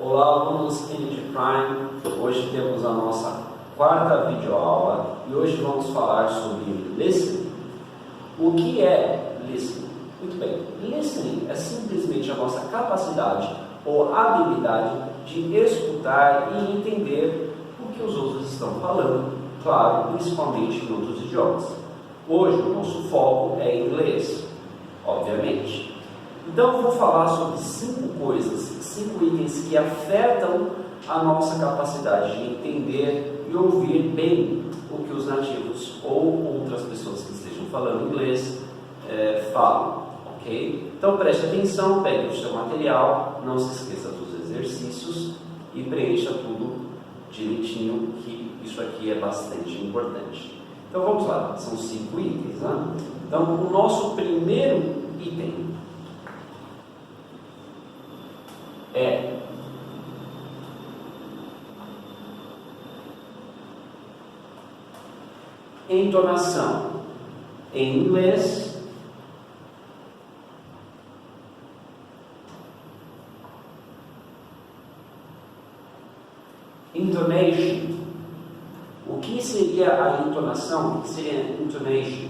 Olá, alunos English Prime. Hoje temos a nossa quarta videoaula e hoje vamos falar sobre listening. O que é listening? Muito bem, listening é simplesmente a nossa capacidade ou habilidade de escutar e entender o que os outros estão falando, claro, principalmente em outros idiomas. Hoje o nosso foco é inglês, obviamente. Então eu vou falar sobre 5 coisas, 5 itens que afetam a nossa capacidade de entender e ouvir bem o que os nativos ou outras pessoas que estejam falando inglês falam, ok? Então preste atenção, pegue o seu material, não se esqueça dos exercícios e preencha tudo direitinho, que isso aqui é bastante importante. Então vamos lá, são 5 itens, né? Então o nosso primeiro item é entonação. Em inglês, intonation. O que seria a entonação? O que seria intonation?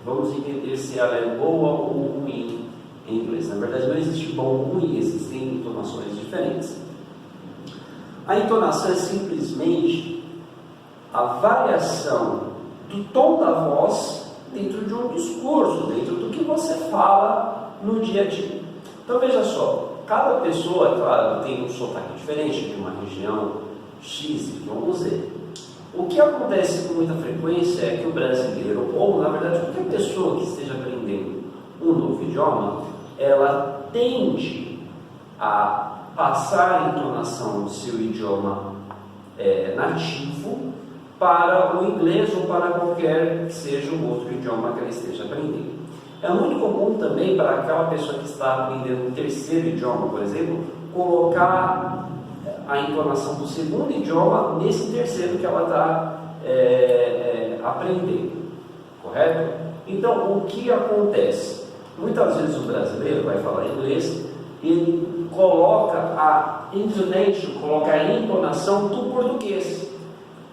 Vamos entender se ela é boa ou ruim em inglês. Na verdade, não existe bom ou ruim, existem entonações diferentes. A entonação é simplesmente a variação do tom da voz dentro de um discurso, dentro do que você fala no dia a dia. Então veja só, cada pessoa, claro, tem um sotaque diferente de uma região X, Y, Z. O que acontece com muita frequência é que o brasileiro, ou na verdade qualquer pessoa que esteja aprendendo um novo idioma, ela tende a passar a entonação do seu idioma nativo para o inglês ou para qualquer que seja o outro idioma que ela esteja aprendendo. É muito comum também para aquela pessoa que está aprendendo um terceiro idioma, por exemplo, colocar a entonação do segundo idioma nesse terceiro que ela está aprendendo, correto? Então, o que acontece? Muitas vezes o brasileiro vai falar inglês e ele coloca a intonation, coloca a entonação do português.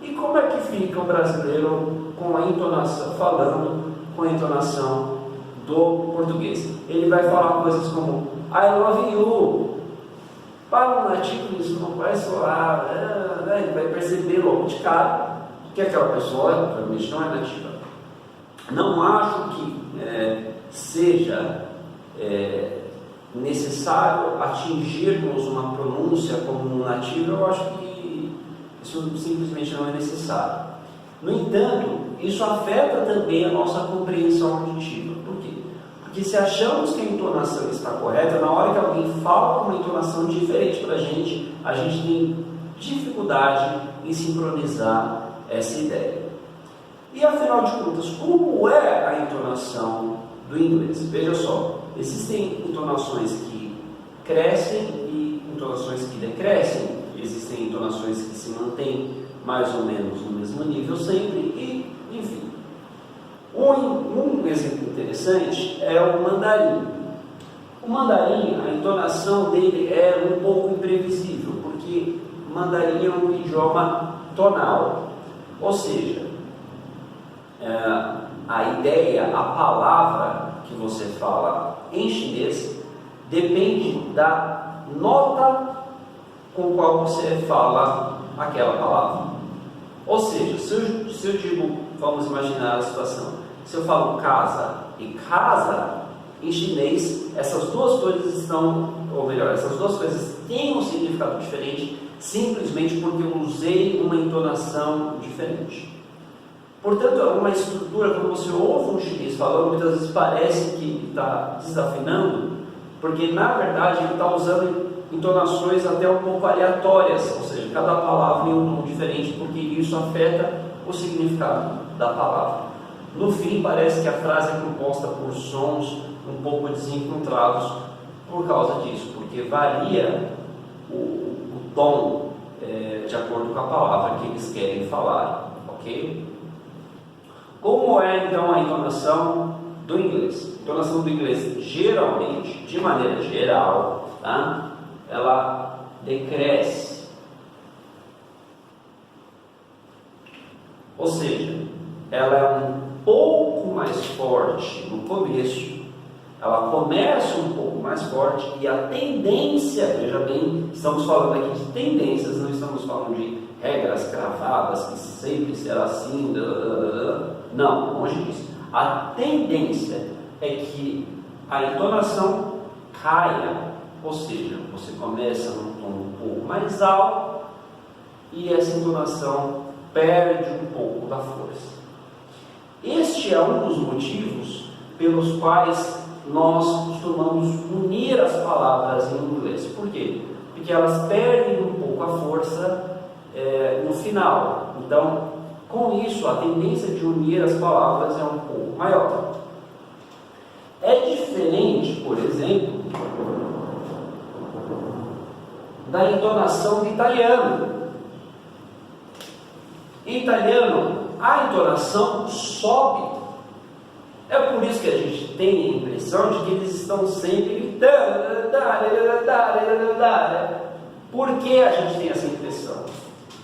E como é que fica o brasileiro com a entonação, falando com a entonação do português? Ele vai falar coisas como I love you. Para um nativo isso não vai soar, ele vai perceber logo de cara que aquela pessoa realmente não é nativa. Não acho que seja necessário atingirmos uma pronúncia como um nativo. Eu acho que isso simplesmente não é necessário. No entanto, isso afeta também a nossa compreensão auditiva. Por quê? Porque se achamos que a entonação está correta, na hora que alguém fala com uma entonação diferente para a gente tem dificuldade em sincronizar essa ideia. E afinal de contas, como é a entonação do inglês? Veja só, existem entonações que crescem e entonações que decrescem. Existem entonações que se mantêm mais ou menos no mesmo nível sempre e, enfim. Um exemplo interessante é o mandarim. O mandarim, a entonação dele é um pouco imprevisível, porque o mandarim é um idioma tonal, ou seja, a ideia, a palavra que você fala em chinês depende da nota com qual você fala aquela palavra. Ou seja, se eu digo, vamos imaginar a situação, se eu falo casa e casa, em chinês, essas duas coisas essas duas coisas têm um significado diferente, simplesmente porque eu usei uma entonação diferente. Portanto, é uma estrutura, quando você ouve um chinês falando, muitas vezes parece que está desafinando, porque na verdade ele está usando entonações até um pouco aleatórias, ou seja, cada palavra tem um tom diferente, porque isso afeta o significado da palavra. No fim, parece que a frase é composta por sons um pouco desencontrados por causa disso, porque varia o tom de acordo com a palavra que eles querem falar, ok? Como é então a entonação do inglês? A entonação do inglês, geralmente, de maneira geral, tá? Ela decresce. Ou seja, ela é um pouco mais forte no começo, ela começa um pouco mais forte e a tendência, veja bem, estamos falando aqui de tendências, não estamos falando de regras cravadas, que sempre será assim, não, longe disso. A tendência é que a entonação caia, ou seja, você começa num tom um pouco mais alto e essa entonação perde um pouco da força. Este é um dos motivos pelos quais nós costumamos unir as palavras em inglês. Por quê? Porque elas perdem um pouco a força no final. Então, com isso, a tendência de unir as palavras é um pouco maior. É diferente, por exemplo, da entonação do italiano. Em italiano, a entonação sobe. É por isso que a gente tem a impressão de que eles estão sempre gritando. Por que a gente tem essa impressão?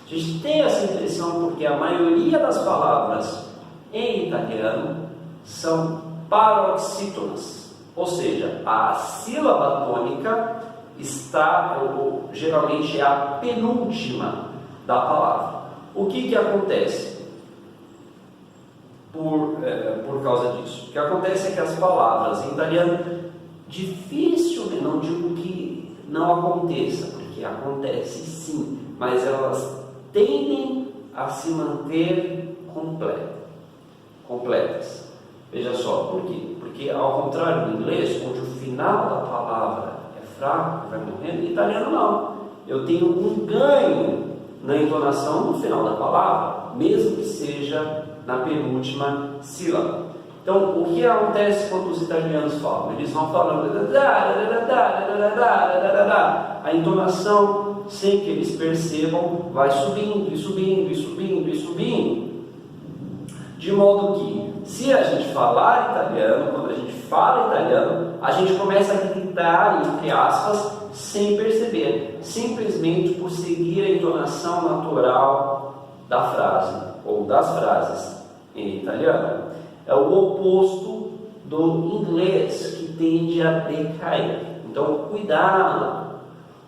A gente tem essa impressão porque a maioria das palavras em italiano são paroxítonas, ou seja, a sílaba tônica está, geralmente é a penúltima da palavra. O que acontece por causa disso? O que acontece é que as palavras em italiano, dificilmente, não digo que não aconteça, porque acontece sim, mas elas tendem a se manter completas. Veja só, por quê? Porque ao contrário do inglês, onde o final da palavra é fraco, vai morrendo, em italiano não. Eu tenho um ganho na entonação no final da palavra, mesmo que seja na penúltima sílaba. Então, o que acontece quando os italianos falam? Eles vão falando, a entonação, sem que eles percebam, vai subindo e subindo e subindo e subindo, de modo que, se a gente falar italiano, quando a gente fala italiano, a gente começa a gritar, entre aspas, sem perceber, simplesmente por seguir a entonação natural da frase, ou das frases em italiano. É o oposto do inglês, que tende a decair. Então, cuidado.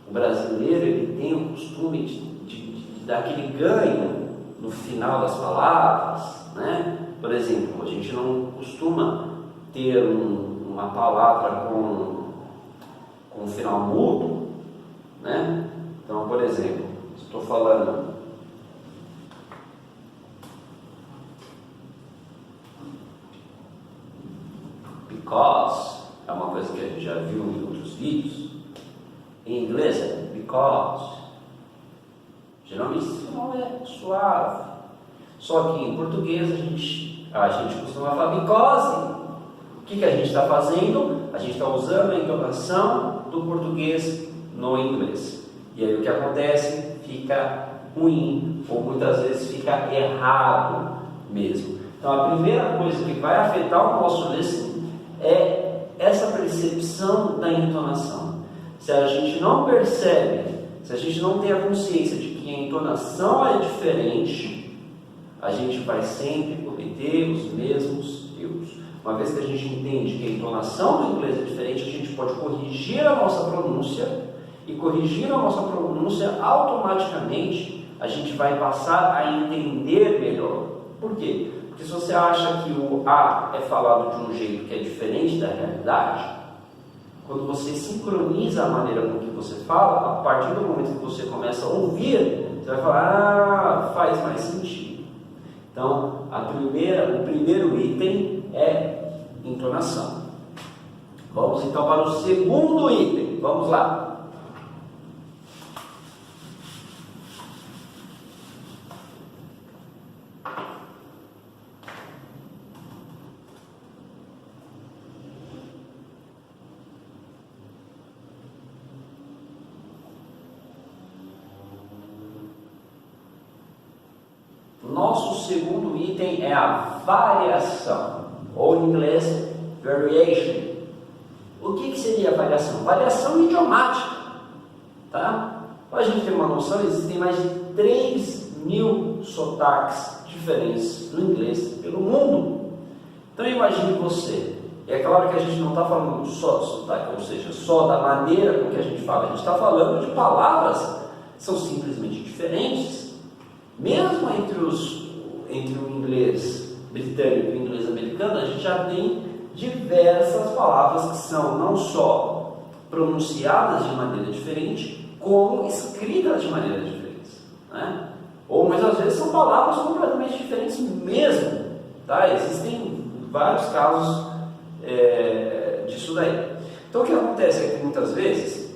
O brasileiro, ele tem o costume de dar aquele ganho no final das palavras, né? Por exemplo, a gente não costuma ter uma palavra com um final mudo, né? Então, por exemplo, estou falando because, é uma coisa que a gente já viu em outros vídeos. Em inglês é because. Geralmente esse final é suave. Só que em português a gente costuma falar because. O que a gente está fazendo? A gente está usando a entonação do português no inglês. E aí o que acontece? Fica ruim, ou muitas vezes fica errado mesmo. Então a primeira coisa que vai afetar o nosso listening é essa percepção da entonação. Se a gente não percebe, se a gente não tem a consciência de que a entonação é diferente, a gente vai sempre cometer os mesmos erros. Uma vez que a gente entende que a entonação do inglês é diferente, a gente pode corrigir a nossa pronúncia, e corrigindo a nossa pronúncia, automaticamente a gente vai passar a entender melhor. Por quê? Porque se você acha que o A é falado de um jeito que é diferente da realidade, quando você sincroniza a maneira com que você fala, a partir do momento que você começa a ouvir, você vai falar, faz mais sentido. Então, o primeiro item é entonação. Vamos então para o segundo item. Vamos lá. Nosso segundo item é a variação, ou em inglês, variation. O que seria variação? Variação idiomática, tá? Para a gente ter uma noção, existem mais de 3.000 sotaques diferentes no inglês pelo mundo. Então imagine você, é claro que a gente não está falando só do sotaque, ou seja, só da maneira com que a gente fala, a gente está falando de palavras que são simplesmente diferentes. Mesmo entre o inglês britânico e o inglês americano, a gente já tem diversas palavras que são não só pronunciadas de maneira diferente, como escritas de maneira diferente, né? Ou muitas vezes são palavras completamente diferentes mesmo, tá? Existem vários casos disso daí. Então o que acontece é que muitas vezes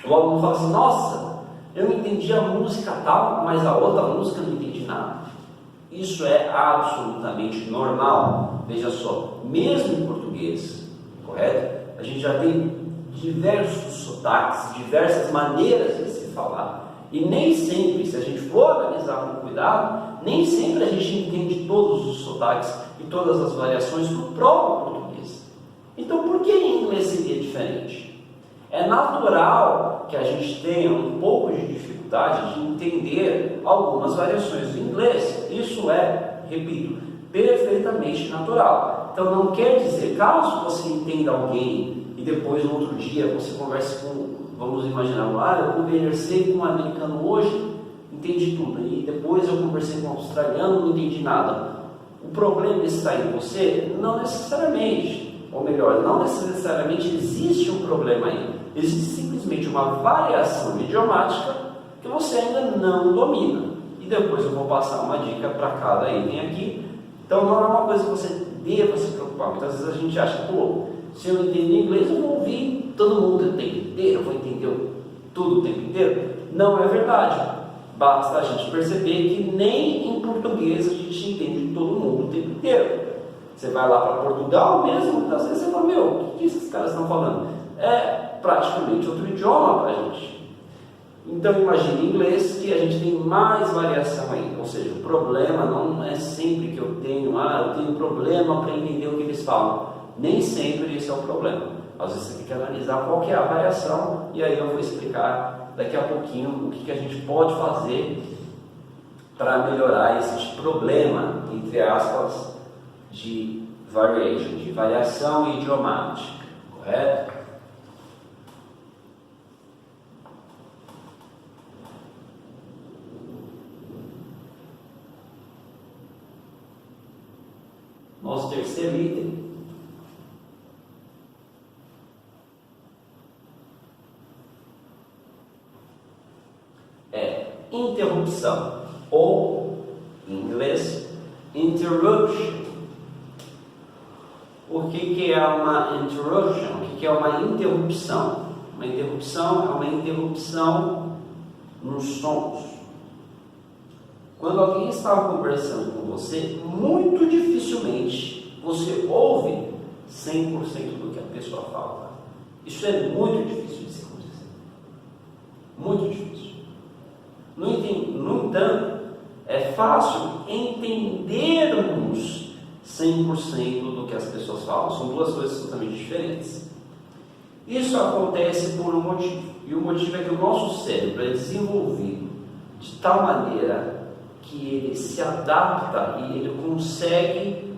o aluno fala assim: nossa, eu entendi a música tal, mas a outra música eu não entendi nada. Isso é absolutamente normal. Veja só, mesmo em português, correto? A gente já tem diversos sotaques, diversas maneiras de se falar. E nem sempre, se a gente for analisar com cuidado, nem sempre a gente entende todos os sotaques e todas as variações do próprio português. Então, por que em inglês seria diferente? É natural que a gente tenha um pouco de dificuldade de entender algumas variações do inglês. Isso é, repito, perfeitamente natural. Então, não quer dizer, caso você entenda alguém e depois no outro dia você converse com, vamos imaginar, eu conversei com um americano hoje, entendi tudo, e depois eu conversei com um australiano, não entendi nada. O problema está em você? Não necessariamente, ou melhor, não necessariamente existe um problema aí. Existe simplesmente uma variação idiomática que você ainda não domina. E depois eu vou passar uma dica para cada item aqui. Então não é uma coisa que você deva se preocupar. Muitas vezes a gente acha, pô, se eu entender inglês, eu vou ouvir todo mundo o tempo inteiro, eu vou entender tudo o tempo inteiro. Não é verdade. Basta a gente perceber que nem em português a gente entende todo mundo o tempo inteiro. Você vai lá para Portugal mesmo, muitas vezes você fala, meu, o que esses caras estão falando? É praticamente outro idioma para a gente. Então imagine em inglês que a gente tem mais variação ainda. Ou seja, o problema não é sempre que eu tenho problema para entender o que eles falam. Nem sempre esse é o problema. Às vezes você tem que analisar qual que é a variação, e aí eu vou explicar daqui a pouquinho o que a gente pode fazer para melhorar esse problema, entre aspas, de variation, de variação idiomática, correto? Nosso terceiro item é interrupção, ou em inglês, interruption. O que é uma interruption? O que é uma interrupção? Uma interrupção é uma interrupção nos sons. Quando alguém está conversando com você, muito dificilmente você ouve 100% do que a pessoa fala. Isso é muito difícil de se acontecer. Muito difícil. No entanto, é fácil entendermos 100% do que as pessoas falam. São duas coisas totalmente diferentes. Isso acontece por um motivo. E o motivo é que o nosso cérebro é desenvolvido de tal maneira que ele se adapta e ele consegue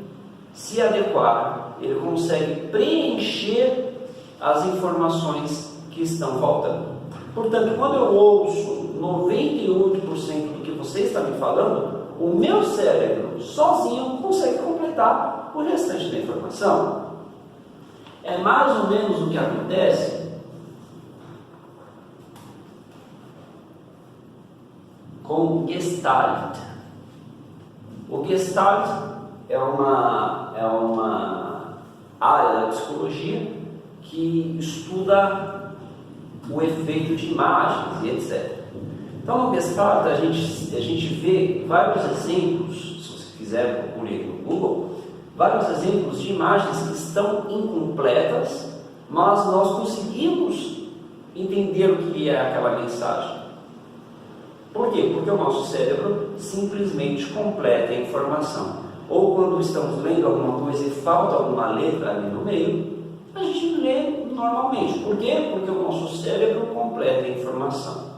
se adequar, ele consegue preencher as informações que estão faltando. Portanto, quando eu ouço 98% do que você está me falando, o meu cérebro sozinho consegue completar o restante da informação. É mais ou menos o que acontece com Gestalt. O Gestalt é uma área da psicologia que estuda o efeito de imagens e etc. Então no Gestalt a gente vê vários exemplos, se você quiser procurar no Google, vários exemplos de imagens que estão incompletas, mas nós conseguimos entender o que é aquela mensagem. Por quê? Porque o nosso cérebro simplesmente completa a informação. Ou quando estamos lendo alguma coisa e falta alguma letra ali no meio, a gente lê normalmente. Por quê? Porque o nosso cérebro completa a informação.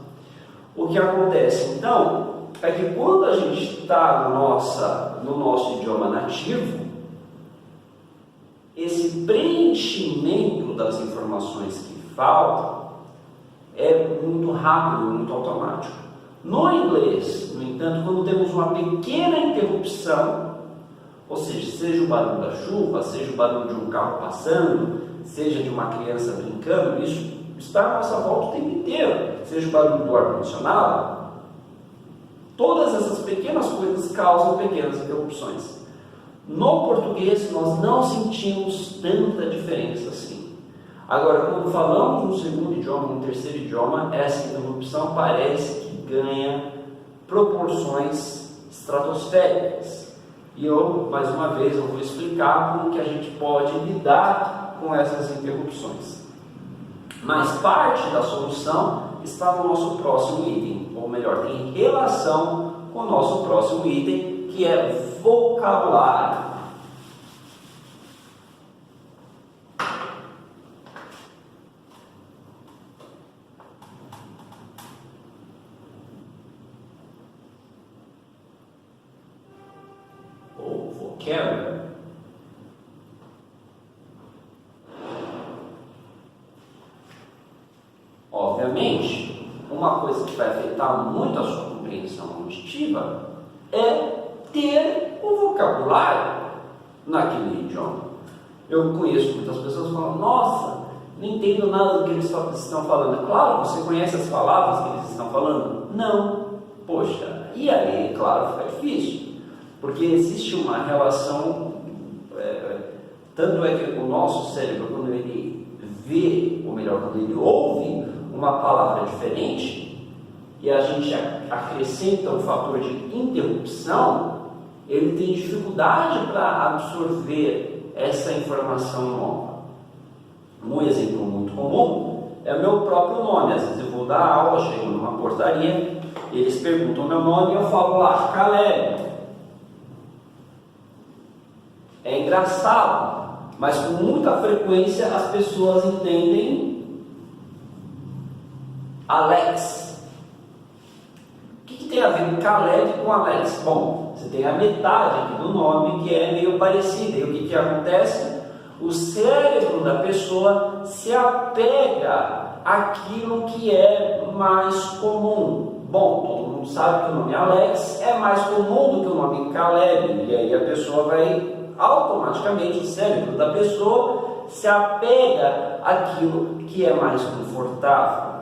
O que acontece então é que quando a gente está no nosso idioma nativo, esse preenchimento das informações que faltam é muito rápido, muito automático. No inglês, no entanto, quando temos uma pequena interrupção, ou seja o barulho da chuva, seja o barulho de um carro passando, seja de uma criança brincando, isso está à nossa volta o tempo inteiro, seja o barulho do ar-condicionado, todas essas pequenas coisas causam pequenas interrupções. No português, nós não sentimos tanta diferença assim. Agora, quando falamos no segundo idioma, no terceiro idioma, essa interrupção parece que ganha proporções estratosféricas. E mais uma vez, eu vou explicar como que a gente pode lidar com essas interrupções. Mas parte da solução está no nosso próximo item, ou melhor, tem relação com o nosso próximo item, que é vocabulário. Ou vocabulary. Obviamente, uma coisa que vai afetar muito a sua compreensão auditiva é ter o vocabulário naquele idioma. Eu conheço muitas pessoas que falam: nossa, não entendo nada do que eles estão falando. Claro, você conhece as palavras que eles estão falando? Não. Poxa, e aí, claro, fica difícil, porque existe uma relação, tanto é que o nosso cérebro, quando ele vê, ou melhor, quando ele ouve uma palavra diferente, e a gente acrescenta um fator de interrupção, ele tem dificuldade para absorver essa informação nova. Um exemplo muito comum é o meu próprio nome. Às vezes eu vou dar aula, chego numa portaria, eles perguntam meu nome e eu falo lá, Caleb. É engraçado, mas com muita frequência as pessoas entendem Alex. O que tem a ver Caleb com Alex? Bom, você tem a metade aqui do nome que é meio parecida. E o que acontece? O cérebro da pessoa se apega àquilo que é mais comum. Bom, todo mundo sabe que o nome Alex é mais comum do que o nome Caleb. E aí a pessoa vai automaticamente, o cérebro da pessoa se apega àquilo que é mais confortável.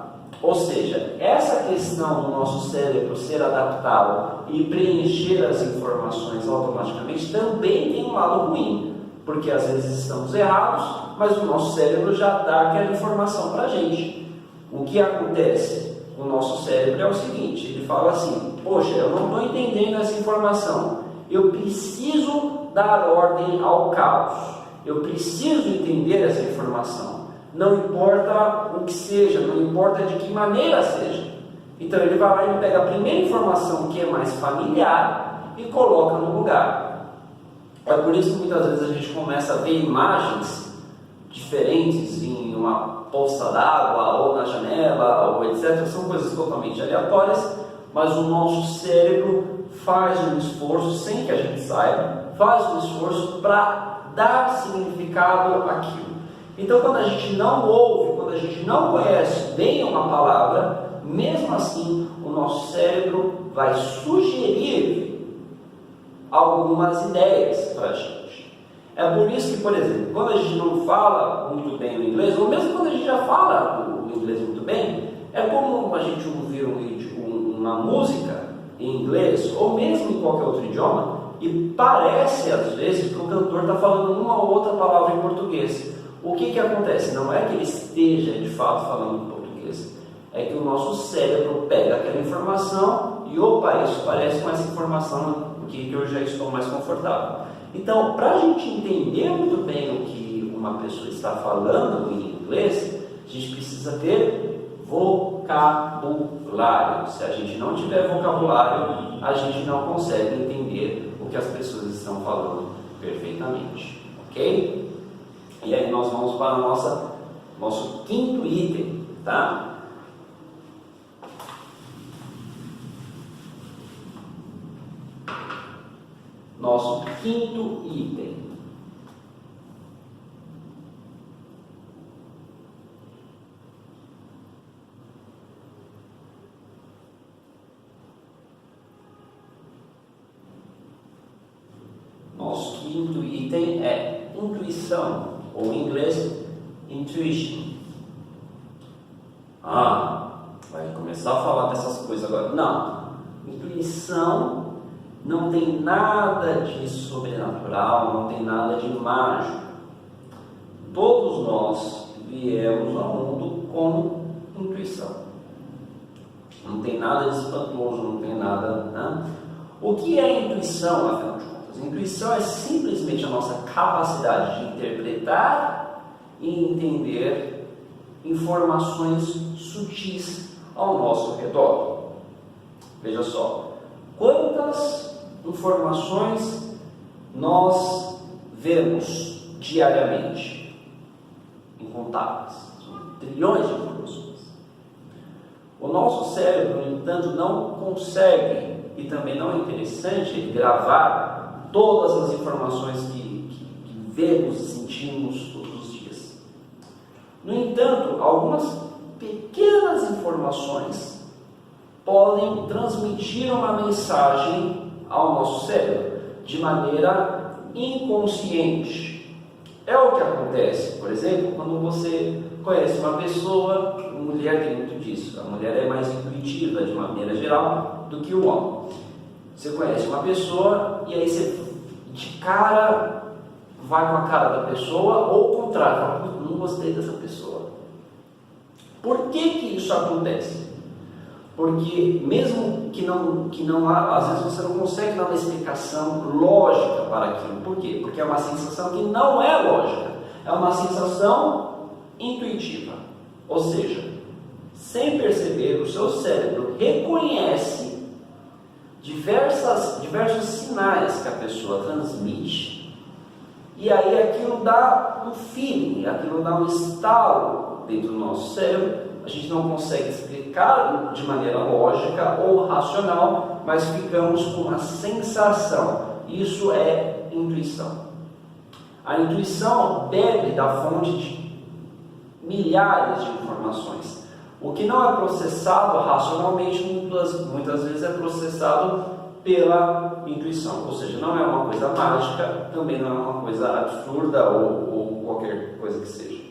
Ou seja, essa questão do nosso cérebro ser adaptável e preencher as informações automaticamente também tem um lado ruim, porque às vezes estamos errados, mas o nosso cérebro já dá aquela informação para a gente. O que acontece com o nosso cérebro é o seguinte: ele fala assim, poxa, eu não estou entendendo essa informação, eu preciso dar ordem ao caos, eu preciso entender essa informação. Não importa o que seja, não importa de que maneira seja. Então ele vai lá e pega a primeira informação que é mais familiar e coloca no lugar. É por isso que muitas vezes a gente começa a ver imagens diferentes em uma poça d'água, ou na janela, ou etc. São coisas totalmente aleatórias, mas o nosso cérebro faz um esforço, sem que a gente saiba, faz um esforço para dar significado àquilo. Então, quando a gente não ouve, quando a gente não conhece bem uma palavra, mesmo assim, o nosso cérebro vai sugerir algumas ideias para a gente. É por isso que, por exemplo, quando a gente não fala muito bem o inglês, ou mesmo quando a gente já fala o inglês muito bem, é comum a gente ouvir uma música em inglês, ou mesmo em qualquer outro idioma, e parece, às vezes, que o cantor está falando uma ou outra palavra em português. O que acontece? Não é que ele esteja de fato falando em português, é que o nosso cérebro pega aquela informação e opa, isso parece com essa informação que eu já estou mais confortável. Então, para a gente entender muito bem o que uma pessoa está falando em inglês, a gente precisa ter vocabulário. Se a gente não tiver vocabulário, a gente não consegue entender o que as pessoas estão falando perfeitamente, ok? E aí nós vamos para o nosso quinto item, tá? nosso quinto item. Nosso quinto item é intuição, ou em inglês, intuition. Vai começar a falar dessas coisas agora. Não, intuição não tem nada de sobrenatural, não tem nada de mágico. Todos nós viemos ao mundo com intuição. Não tem nada de espantoso, não tem nada, né? O que é intuição, afinal de contas? Intuição é simplesmente a nossa capacidade de interpretar e entender informações sutis ao nosso redor. Veja só, quantas informações nós vemos diariamente? Incontáveis, são trilhões de informações. O nosso cérebro, no entanto, não consegue, e também não é interessante, gravar todas as informações que vemos e sentimos todos os dias. No entanto, algumas pequenas informações podem transmitir uma mensagem ao nosso cérebro de maneira inconsciente. É o que acontece, por exemplo, quando você conhece uma pessoa. A mulher tem muito disso. A mulher é mais intuitiva, de maneira geral, do que o homem. Você conhece uma pessoa e aí você, de cara, vai com a cara da pessoa, ou o contrário, não gostei dessa pessoa. Por que isso acontece? Porque mesmo que não há, às vezes você não consegue dar uma explicação lógica para aquilo. Por quê? Porque é uma sensação que não é lógica, é uma sensação intuitiva. Ou seja, sem perceber, o seu cérebro reconhece diversos sinais que a pessoa transmite, e aí aquilo dá um feeling, aquilo dá um estalo dentro do nosso cérebro. A gente não consegue explicar de maneira lógica ou racional, mas ficamos com uma sensação. Isso é intuição. A intuição bebe da fonte de milhares de informações. O que não é processado racionalmente, muitas vezes é processado pela intuição. Ou seja, não é uma coisa mágica, também não é uma coisa absurda ou qualquer coisa que seja.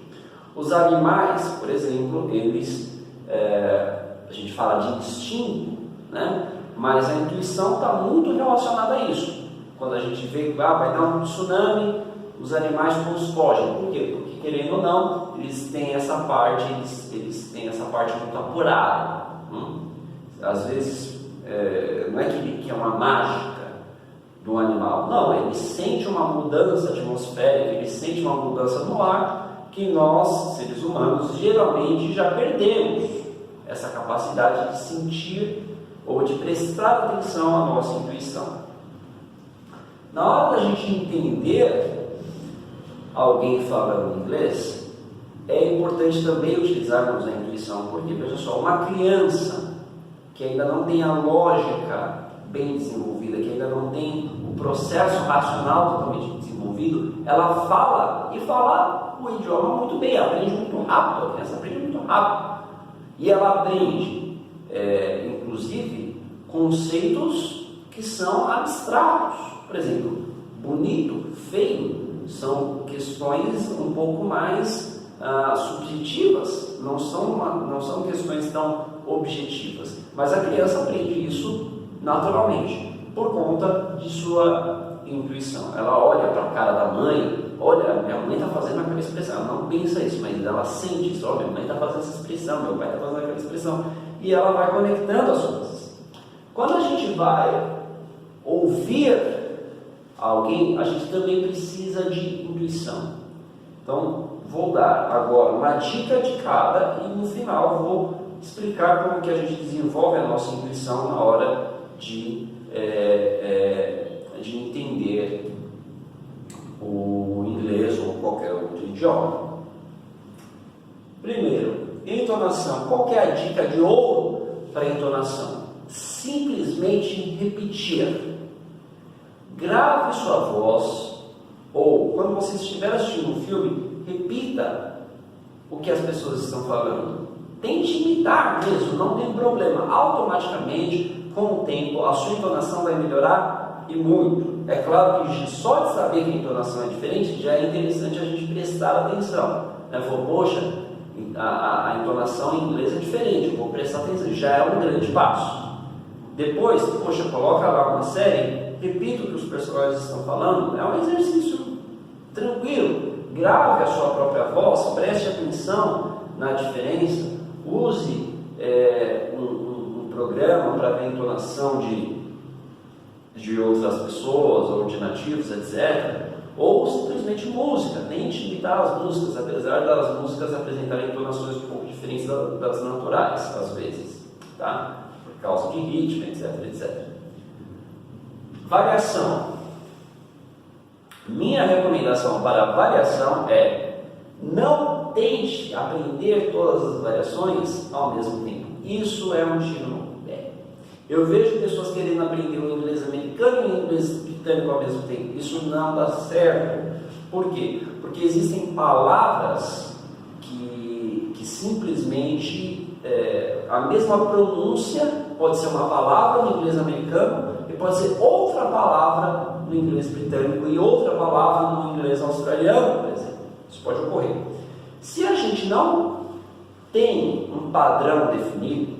Os animais, por exemplo, eles, a gente fala de instinto, né? Mas a intuição está muito relacionada a isso. Quando a gente vê que vai dar um tsunami, os animais todos fogem. Por quê? Porque, querendo ou não, eles têm essa parte, eles têm essa parte muito apurada. Às vezes, não é que é uma mágica do animal. Não, ele sente uma mudança atmosférica, ele sente uma mudança no ar, que nós, seres humanos, geralmente já perdemos essa capacidade de sentir ou de prestar atenção à nossa intuição. Na hora da gente entender alguém falando inglês, é importante também utilizarmos a intuição, porque, veja só, uma criança que ainda não tem a lógica bem desenvolvida, que ainda não tem o processo racional totalmente desenvolvido, ela fala o idioma muito bem, aprende muito rápido, a criança aprende muito rápido. E ela aprende, inclusive, conceitos que são abstratos. Por exemplo, bonito, feio, são questões um pouco mais subjetivas, não são questões tão objetivas. Mas a criança aprende isso naturalmente, por conta de sua intuição. Ela olha para a cara da mãe, olha, minha mãe está fazendo aquela expressão, ela não pensa isso, mas ela sente isso, olha, minha mãe está fazendo essa expressão, meu pai está fazendo aquela expressão, e ela vai conectando as coisas. Quando a gente vai ouvir alguém, a gente também precisa de intuição. Então, vou dar agora uma dica de cada e no final vou explicar como que a gente desenvolve a nossa intuição na hora de entender o inglês ou qualquer outro idioma. Primeiro, entonação. Qual que é a dica de ouro para entonação? Simplesmente repetir. grave sua voz, ou quando você estiver assistindo um filme, repita o que as pessoas estão falando. Tente imitar mesmo, não tem problema. Automaticamente, com o tempo, a sua entonação vai melhorar e muito. É claro que só de saber que a entonação é diferente, já é interessante a gente prestar atenção. Falou, poxa, a entonação em inglês é diferente, eu vou prestar atenção, já é um grande passo. Depois, poxa, coloca lá uma série, repita o que os personagens estão falando, é um exercício tranquilo. Grave a sua própria voz, preste atenção na diferença, use um programa para ver a entonação de outras pessoas ou de nativos, etc. Ou simplesmente música, tente imitar as músicas, apesar das músicas apresentarem entonações um pouco diferentes das naturais, às vezes, tá? Por causa de ritmo, etc, etc. Variação. Minha recomendação para variação é: não tente aprender todas as variações ao mesmo tempo. Isso é um tiro no pé. Eu vejo pessoas querendo aprender o inglês americano e o inglês britânico ao mesmo tempo. Isso não dá certo. Por quê? Porque existem palavras que simplesmente a mesma pronúncia pode ser uma palavra no inglês americano e pode ser outra palavra no inglês britânico e outra palavra no inglês australiano, por exemplo. Isso pode ocorrer. Se a gente não tem um padrão definido,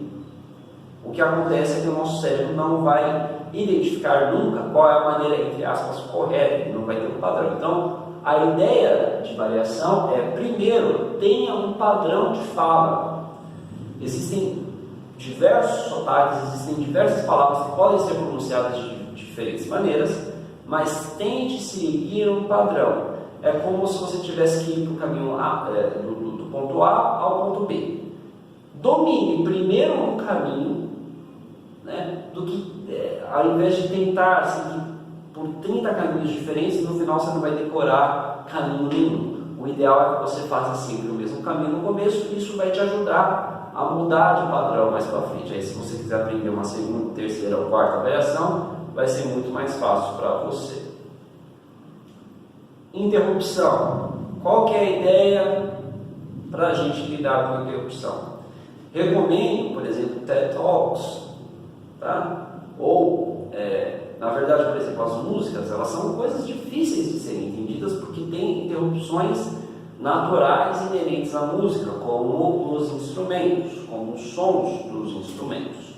o que acontece é que o nosso cérebro não vai identificar nunca qual é a maneira, entre aspas, correta, ele não vai ter um padrão. Então, a ideia de variação é, primeiro, tenha um padrão de fala. Existem diversos sotaques, existem diversas palavras que podem ser pronunciadas de diferentes maneiras, mas tente seguir um padrão. É como se você tivesse que ir para o caminho do ponto A ao ponto B. Domine primeiro um caminho, né, do que ao invés de tentar seguir por 30 caminhos diferentes, no final você não vai decorar caminho nenhum. O ideal é que você faça sempre o mesmo caminho no começo, e isso vai te ajudar a mudar de padrão mais para frente. Aí, se você quiser aprender uma segunda, terceira ou quarta variação, vai ser muito mais fácil para você. Interrupção. Qual que é a ideia para a gente lidar com a interrupção? Recomendo, por exemplo, TED Talks, tá? Ou, na verdade, por exemplo, as músicas, elas são coisas difíceis de serem entendidas porque tem interrupções naturais inerentes à música, como os instrumentos, como os sons dos instrumentos.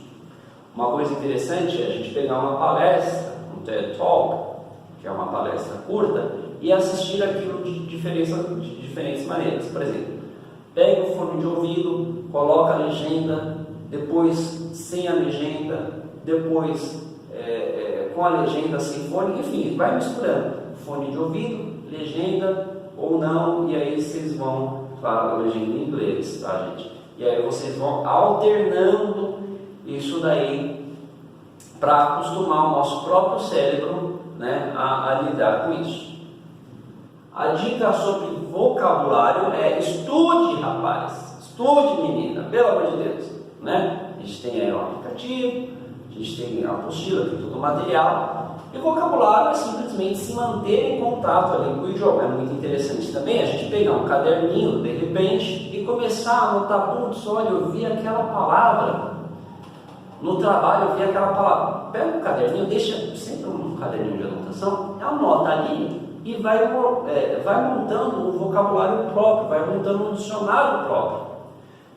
Uma coisa interessante é a gente pegar uma palestra, um TED Talk, que é uma palestra curta, e assistir aquilo de diferentes maneiras. Por exemplo, pega o fone de ouvido, coloca a legenda, depois sem a legenda, depois com a legenda sem fone, enfim, vai misturando fone de ouvido, legenda ou não, e aí vocês vão, claro, a legenda em inglês, tá, gente? E aí vocês vão alternando isso daí para acostumar o nosso próprio cérebro, né, a lidar com isso. A dica sobre vocabulário é: estude, rapaz, estude, menina, pelo amor de Deus, né? A gente tem aí o aplicativo, a gente tem a apostila, tem todo o material. E vocabulário é simplesmente se manter em contato ali com o idioma. É muito interessante também a gente pegar um caderninho, de repente, e começar a anotar pontos. Olha, eu vi aquela palavra no trabalho, eu vi aquela palavra. Pega um caderninho, deixa sempre um caderninho de anotação, anota ali e vai montando um vocabulário próprio, vai montando um dicionário próprio.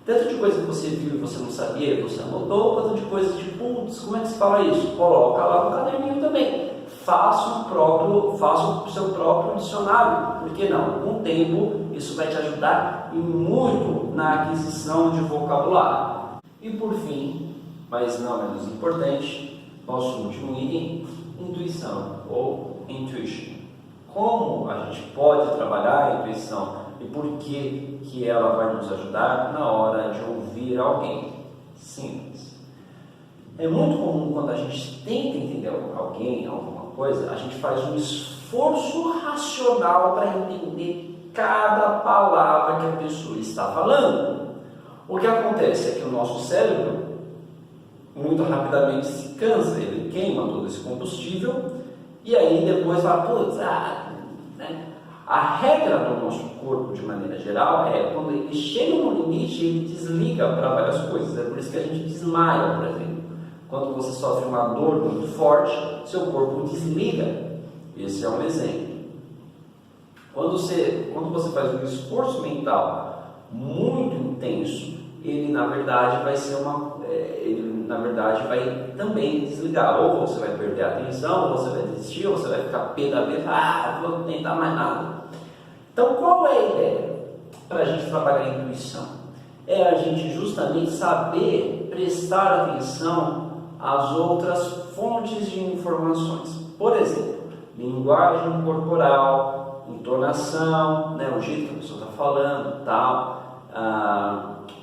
Tanto de coisa que você viu e você não sabia, que você anotou, quanto de coisas de putz, como é que se fala isso? Coloca lá no caderninho também. Faça o seu próprio dicionário. Por que não? Com o tempo, isso vai te ajudar e muito na aquisição de vocabulário. E por fim, mas não menos importante, nosso último item, intuição ou intuition. Como a gente pode trabalhar a intuição e por que ela vai nos ajudar na hora de ouvir alguém? Simples. É muito comum quando a gente tenta entender alguém, alguma coisa, a gente faz um esforço racional para entender cada palavra que a pessoa está falando. O que acontece é que o nosso cérebro muito rapidamente se cansa, ele queima todo esse combustível e aí depois fala, putz, né? A regra do nosso corpo, de maneira geral, é quando ele chega no limite, ele desliga para várias coisas. É por isso que a gente desmaia, por exemplo. Quando você sofre uma dor muito forte, seu corpo desliga. Esse é um exemplo. Quando você faz um esforço mental muito intenso, ele na verdade vai ser vai também desligar. Ou você vai perder a atenção, ou você vai desistir, ou você vai ficar pé da vida, não vou tentar mais nada. Então, qual é a ideia para a gente trabalhar a intuição? É a gente justamente saber prestar atenção às outras fontes de informações. Por exemplo, linguagem corporal, entonação, né, o jeito que a pessoa está falando, tal,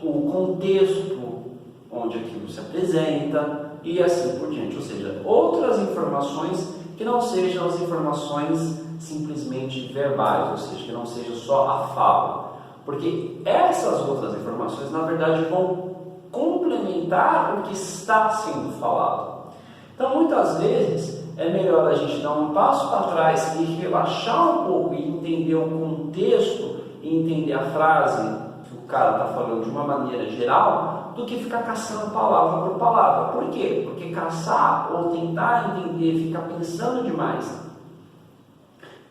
o contexto onde aquilo se apresenta e assim por diante. Ou seja, outras informações que não sejam as informações simplesmente verbais, ou seja, que não seja só a fala. Porque essas outras informações, na verdade, vão complementar o que está sendo falado. Então, muitas vezes, é melhor a gente dar um passo para trás e relaxar um pouco e entender o contexto e entender a frase que o cara está falando de uma maneira geral, do que ficar caçando palavra por palavra. Por quê? Porque caçar ou tentar entender, ficar pensando demais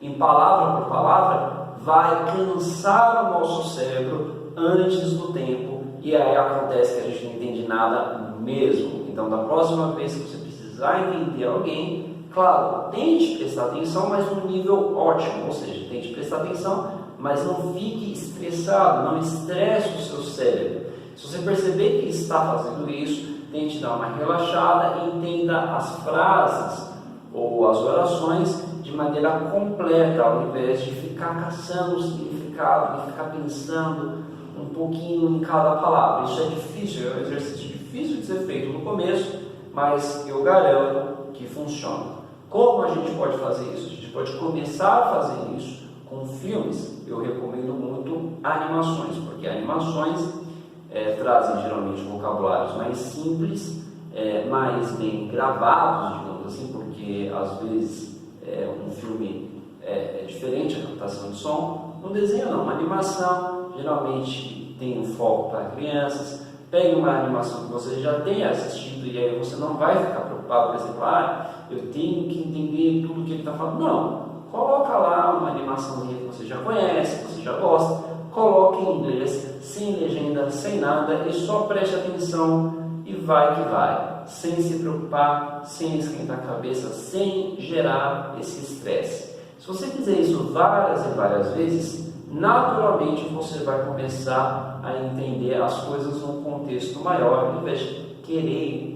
em palavra por palavra, vai cansar o nosso cérebro antes do tempo, e aí acontece que a gente não entende nada mesmo. Então, da próxima vez que você precisar entender alguém, claro, tente prestar atenção, mas num nível ótimo, ou seja, tente prestar atenção, mas não fique estressado, não estresse o seu cérebro. Se você perceber que está fazendo isso, tente dar uma relaxada e entenda as frases ou as orações de maneira completa, ao invés de ficar caçando o significado e ficar pensando um pouquinho em cada palavra. Isso é difícil, é um exercício difícil de ser feito no começo, mas eu garanto que funciona. Como a gente pode fazer isso? A gente pode começar a fazer isso com filmes. Eu recomendo muito animações, porque animações trazem geralmente vocabulários mais simples, mais bem gravados, digamos assim, porque às vezes um filme é diferente a captação de som. Um desenho não, uma animação geralmente tem um foco para crianças. Pegue uma animação que você já tenha assistido e aí você não vai ficar preocupado, por exemplo, eu tenho que entender tudo que ele está falando. Não, coloca lá uma animaçãozinha que você já conhece, que você já gosta, coloque em inglês, sem legenda, sem nada, e só preste atenção e vai que vai, sem se preocupar, sem esquentar a cabeça, sem gerar esse estresse. Se você fizer isso várias e várias vezes, naturalmente você vai começar a entender as coisas num contexto maior, em vez de querer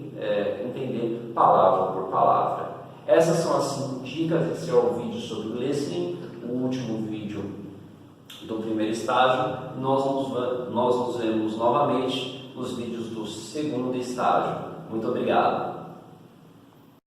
entender palavra por palavra. Essas são as 5 dicas. Esse é o vídeo sobre listening, o último vídeo do primeiro estágio. Nós nos vemos novamente nos vídeos do segundo estágio. Muito obrigado.